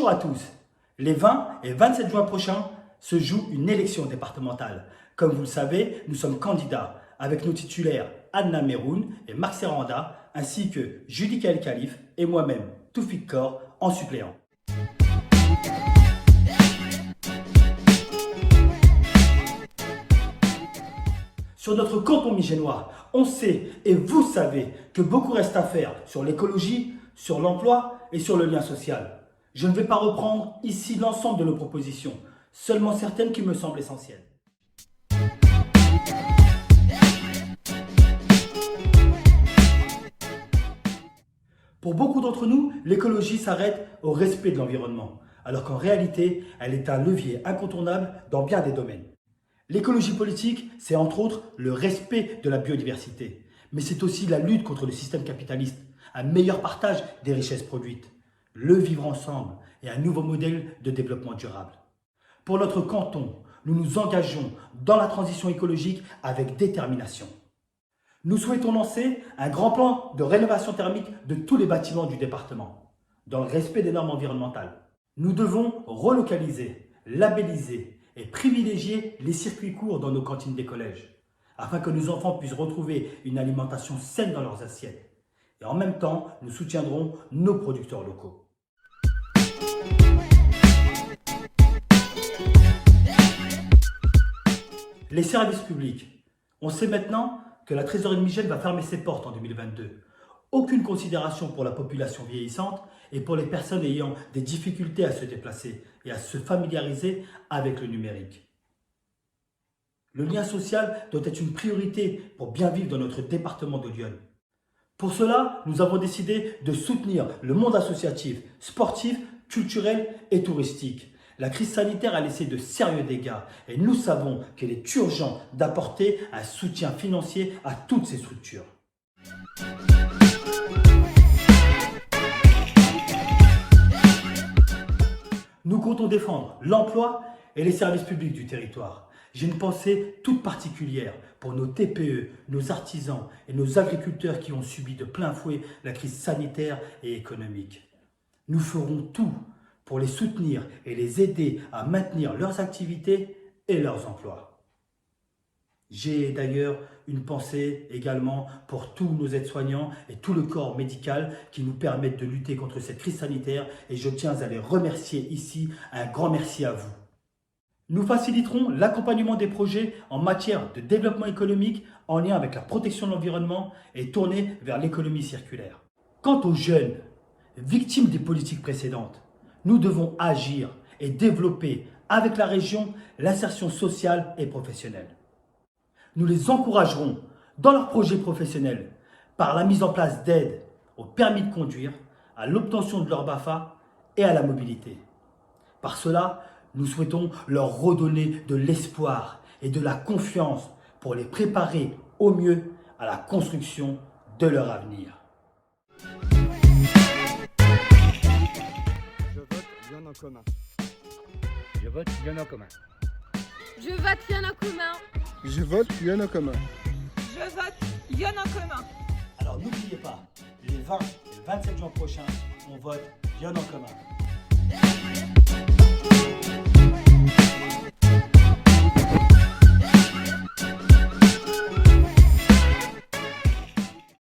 Bonjour à tous. Les 20 et 27 juin prochains se joue une élection départementale. Comme vous le savez, nous sommes candidats avec nos titulaires Adnan Meroun et Marc Serranda, ainsi que Judica El Khalif et moi-même, Toufik Kor, en suppléant. Sur notre canton migénois, on sait et vous savez que beaucoup reste à faire sur l'écologie, sur l'emploi et sur le lien social. Je ne vais pas reprendre ici l'ensemble de nos propositions, seulement certaines qui me semblent essentielles. Pour beaucoup d'entre nous, l'écologie s'arrête au respect de l'environnement, alors qu'en réalité, elle est un levier incontournable dans bien des domaines. L'écologie politique, c'est entre autres le respect de la biodiversité, mais c'est aussi la lutte contre le système capitaliste, un meilleur partage des richesses produites, le vivre ensemble et un nouveau modèle de développement durable. Pour notre canton, nous nous engageons dans la transition écologique avec détermination. Nous souhaitons lancer un grand plan de rénovation thermique de tous les bâtiments du département, dans le respect des normes environnementales. Nous devons relocaliser, labelliser et privilégier les circuits courts dans nos cantines des collèges, afin que nos enfants puissent retrouver une alimentation saine dans leurs assiettes. Et en même temps, nous soutiendrons nos producteurs locaux. Les services publics. On sait maintenant que la trésorerie de Migène va fermer ses portes en 2022. Aucune considération pour la population vieillissante et pour les personnes ayant des difficultés à se déplacer et à se familiariser avec le numérique. Le lien social doit être une priorité pour bien vivre dans notre département de l'Yonne. Pour cela, nous avons décidé de soutenir le monde associatif, sportif, culturel et touristique. La crise sanitaire a laissé de sérieux dégâts et nous savons qu'il est urgent d'apporter un soutien financier à toutes ces structures. Nous comptons défendre l'emploi et les services publics du territoire. J'ai une pensée toute particulière pour nos TPE, nos artisans et nos agriculteurs qui ont subi de plein fouet la crise sanitaire et économique. Nous ferons tout pour les soutenir et les aider à maintenir leurs activités et leurs emplois. J'ai d'ailleurs une pensée également pour tous nos aides-soignants et tout le corps médical qui nous permettent de lutter contre cette crise sanitaire et je tiens à les remercier ici. Un grand merci à vous. Nous faciliterons l'accompagnement des projets en matière de développement économique en lien avec la protection de l'environnement et tournés vers l'économie circulaire. Quant aux jeunes, victimes des politiques précédentes, nous devons agir et développer avec la région l'insertion sociale et professionnelle. Nous les encouragerons dans leurs projets professionnels par la mise en place d'aides au permis de conduire, à l'obtention de leur BAFA et à la mobilité. Par cela, nous souhaitons leur redonner de l'espoir et de la confiance pour les préparer au mieux à la construction de leur avenir. Je vote bien en commun. Je vote bien en commun. Je vote bien en commun. Je vote bien en commun. Je vote Lyon en commun. Alors n'oubliez pas, les 20 et 27 juin prochains, on vote Lyon en commun.